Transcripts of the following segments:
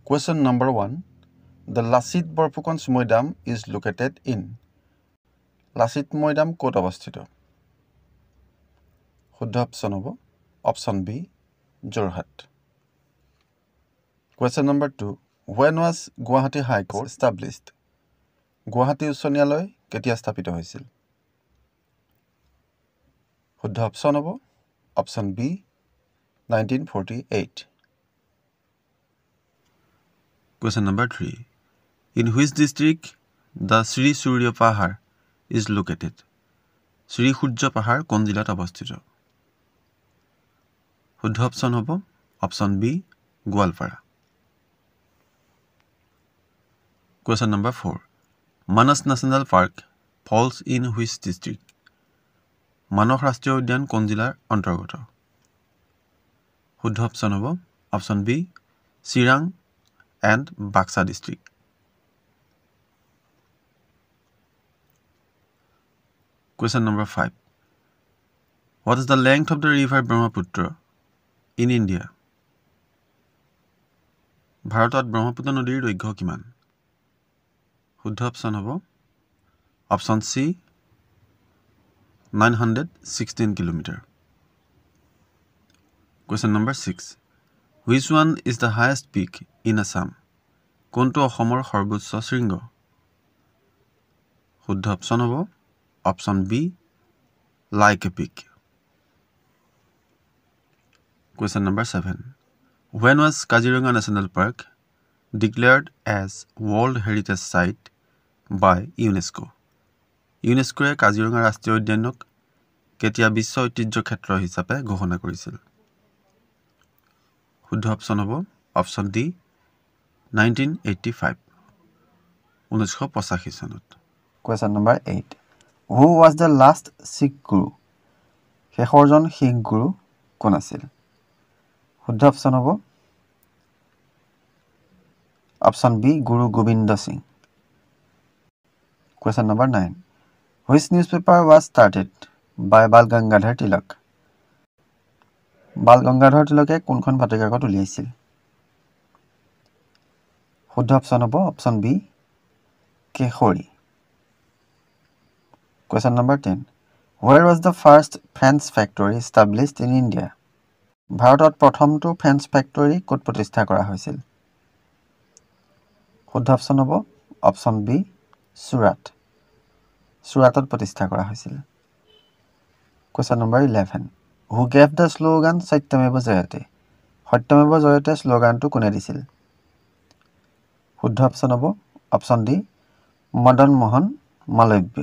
Question number 1. The Lasit Borphukon Moidam is located in. Lasit Moidam ক'ত অৱস্থিত? শুদ্ধ option হ'ব option B Jorhat. Question number 2. When was Guwahati High Court established? Guwahati উচ্চ ন্যায়ালয় কেতিয়া স্থাপিত হৈছিল? শুদ্ধ অপশ্যন হ'ব option B 1948। Question number 3. In which district the Sri Surya Pahar is located? Sri Surya Pahar কোন জিলাত অৱস্থিত? শুদ্ধ অপশ্যন হ'ব option B Goalpara. Question number 4. Manas National Park falls in which district? Manas ৰাষ্ট্ৰীয় উদ্যান কোন জিলাৰ অন্তৰ্গত? শুদ্ধ অপশ্যন হ'ব অপশ্যন বি Chirang and Baksa district. Question number 5. What is the length of the river Brahmaputra in India? ভাৰতত ব্ৰহ্মপুত্ৰ নদীৰ দৈৰ্ঘ্য কিমান? শুদ্ধ অপশ্যন হ'ব option C 916 kilometre. Question number 6. Which one is the highest peak in Assam? কোনটো অসমৰ সৰ্বোচ্চ শৃংগ? শুদ্ধ অপশ্যন হ'ব option B Laika pick. Question number 7. When was Kaziranga National Park declared as World Heritage Site by UNESCO? ইউনেস্কোয়ে Kaziranga ৰাষ্ট্ৰীয় উদ্যানক কেতিয়া বিশ্ব ঐতিহ্য ক্ষেত্ৰ হিচাপে ঘোষণা কৰিছিল? শুদ্ধ অপশ্যন হ'ব অপশ্যন ডি 1985 1985 চনত। Question number 8. Who was the last Sikh Guru? শেষৰজন শিখ গুৰু কোন আছিল? শুদ্ধ অপশ্যন হ'ব option B Guru Gobind Singh. Question number 9. Which newspaper was started by Bal Gangadhar Tilak? Bal Gangadhar তিলকে কোনখন বাতৰিকাকত উলিয়াইছিল? শুদ্ধ অপশ্যন হ'ব option B Kesari. Question number 10. Where was the first French factory established in India? ভাৰতত প্ৰথমটো ফ্ৰেঞ্চ ফেক্টৰী ক'ত প্ৰতিষ্ঠা কৰা হৈছিল? শুদ্ধ অপশ্যন হ'ব অপশ্যন বি চুৰাট। চুৰাটত প্ৰতিষ্ঠা কৰা হৈছিল। Question number 11. Who gave the slogan Satyameva Jayate? Satyameva Jayate শ্লোগানটো কোনে দিছিল? শুদ্ধ অপশ্যন হ'ব option D Madan Mohan Malaviya.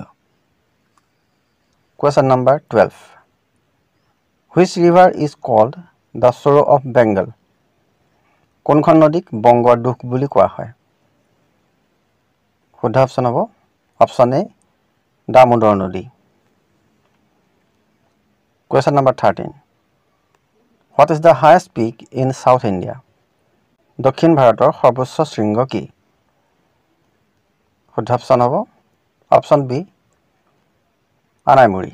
Question number 12. Which river is called the Sorrow of Bengal? কোনখন নদীক বংগৰ দুখ বুলি কোৱা হয়? শুদ্ধ অপশ্যন হ'ব অপশ্যন এ দামোদৰ নদী। Question number 13. What is the highest peak in South India? দক্ষিণ ভাৰতৰ সৰ্বোচ্চ শৃংগ কি? শুদ্ধ অপশ্যন হ'ব option B আনাইমুৰি।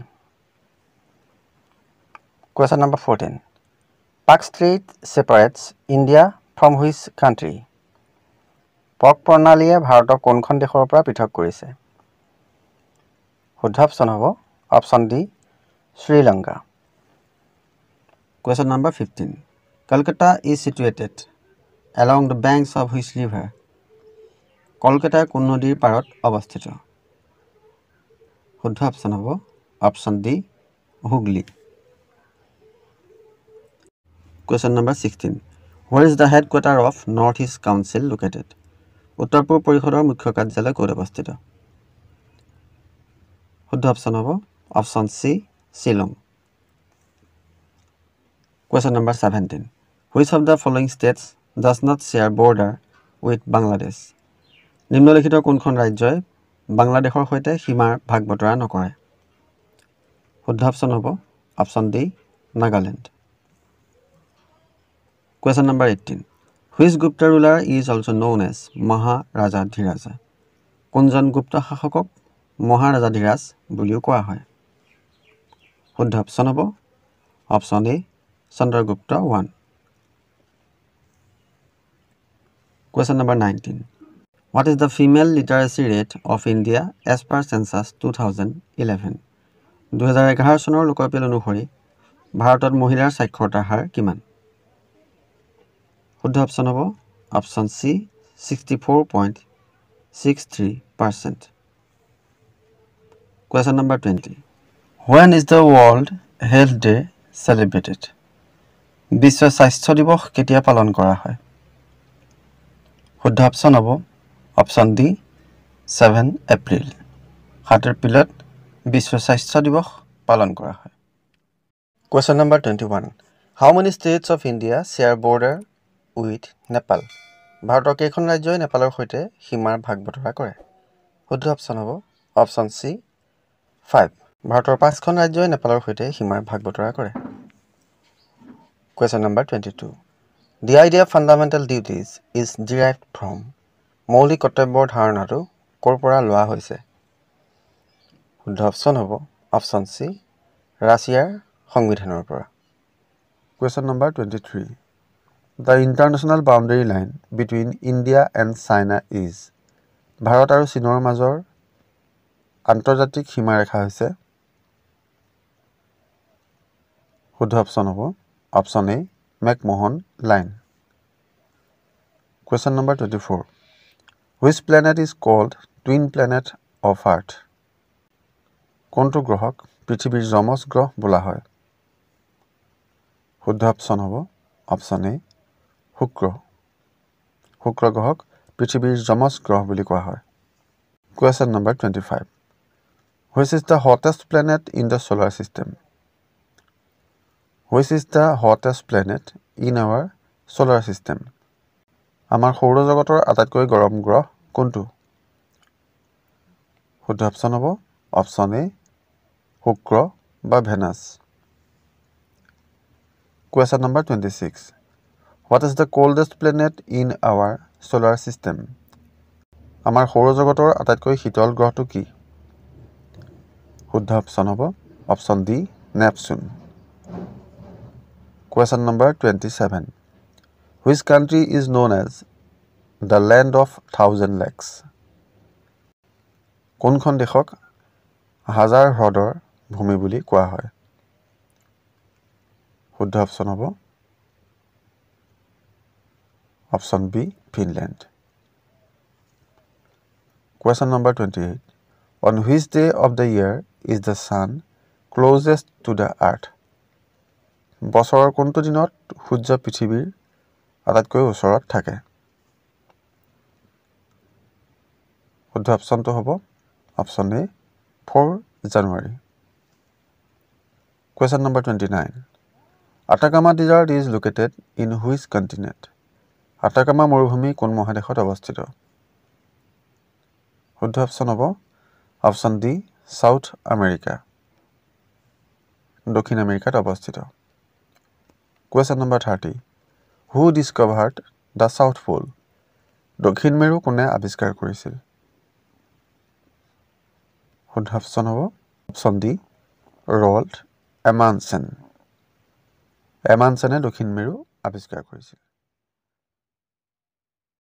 Question number 14. Park Strait separates India from which country? Palk প্ৰণালীয়ে ভাৰতক কোনখন দেশৰ পৰা পৃথক কৰিছে? শুদ্ধ অপশ্যন হ'ব option D Sri Lanka. Question number 15. Kolkata is situated along the banks of which river? Kolkata কোন নদীৰ পাৰত অৱস্থিত? শুদ্ধ অপশ্যন হ'ব option D Hooghly. Question number 16. Where is the headquarter of North East Council located? উত্তৰ পূব পৰিষদৰ মুখ্য কাৰ্যালয় ক'ত অৱস্থিত? শুদ্ধ অপশ্যন হ'ব option C Shillong. Question number 17. Which of the following states does not share border with Bangladesh? নিম্নলিখিত কোনখন ৰাজ্যই বাংলাদেশৰ সৈতে সীমাৰ ভাগ বতৰা নকৰে? শুদ্ধ অপশ্যন হ'ব option D Nagaland. Question number 18. Which Gupta ruler is also known as Maharajaধিৰাজা? কোনজন গুপ্ত শাসকক মহাৰাজাধিৰাজ বুলিও কোৱা হয়? শুদ্ধ অপশ্যন হ'ব option A Chandragupta 1। Question number 19. What is the female literacy rate of India as per census 2011? 2011 চনৰ লোকপিয়ল অনুসৰি ভাৰতত মহিলাৰ সাক্ষৰতাৰ হাৰ কিমান? শুদ্ধ অপচন হ'ব option C 64.63%. Question number 20. When is the World Health Day celebrated? বিশ্ব স্বাস্থ্য দিৱস কেতিয়া পালন কৰা হয়? শুদ্ধ অপচন হ'ব অপচন ডি 7 এপ্ৰিল। 7 এপ্ৰিলত বিশ্ব স্বাস্থ্য দিৱস পালন কৰা হয়। Question number 21. How many states of India share border with Nepal? ভাৰতৰ কেইখন ৰাজ্যই নেপালৰ সৈতে সীমাৰ ভাগ বতৰা কৰে? শুদ্ধ অপচন হ'ব অপচন সি 5। ভাৰতৰ 5খন ৰাজ্যই নেপালৰ সৈতে সীমাৰ ভাগ বতৰা কৰে। Question number 22. The idea of fundamental duties is derived from. মৌলিক কৰ্তব্যৰ ধাৰণাটো ক'ৰ পৰা লোৱা হৈছে? শুদ্ধ অপচন হ'ব অপচন সি ৰাছিয়াৰ সংবিধানৰ পৰা। Question number 23. The international boundary line between India and China is. Bharat আৰু চীনৰ মাজৰ আন্তৰ্জাতিক সীমাৰেখা হৈছে? শুদ্ধ অপচন হ'ব option A McMahon line. Question number 24. Which planet is called twin planet of Earth? কোনটো গ্ৰহক পৃথিৱীৰ যমজ গ্ৰহ বোলা হয়? শুদ্ধ অপচন হ'ব অপচন এ শুক্ৰ। শুক্ৰ গ্ৰহক পৃথিৱীৰ যমজ গ্ৰহ বুলি কোৱা হয়। Question number 25. Which is the hottest planet in the solar system? Which is the hottest planet in our solar system? আমাৰ সৌৰজগতৰ আটাইতকৈ গৰম গ্ৰহ কোনটো? শুদ্ধ অপচন হ'ব অপচন এ শুক্ৰ বা Venus. Question number 26. What is the coldest planet in our solar system? আমাৰ সৌৰজগতৰ আটাইতকৈ শীতল গ্ৰহটো কি? শুদ্ধ অপচন হ'ব option D Neptune. Question number 27. Which country is known as the land of thousand lakes? কোনখন দেশক হাজাৰ হ্ৰদৰ ভূমি বুলি কোৱা হয়? শুদ্ধ অপচন হ'ব option B Finland. Question number 28. On which day of the year is the sun closest to the earth? বছৰৰ কোনটো দিনত সূৰ্য পৃথিৱীৰ আটাইতকৈ ওচৰত থাকে? শুদ্ধ অপচনটো হ'ব option A 4 January. Question number 29. Atacama Desert is located in which continent? আটাকামা মৰুভূমি কোন মহাদেশত অৱস্থিত? শুদ্ধ অপচন হ'ব অপচন ডি সাউথ আমেৰিকা। দক্ষিণ আমেৰিকাত অৱস্থিত। Question number 30. Who discovered the South Pole? দক্ষিণ মেৰু কোনে আৱিষ্কাৰ কৰিছিল? শুদ্ধ অপচন হ'ব অপচন ডি ৰল্ড এমানছেন। এমানছেনে দক্ষিণ মেৰু আৱিষ্কাৰ কৰিছিল।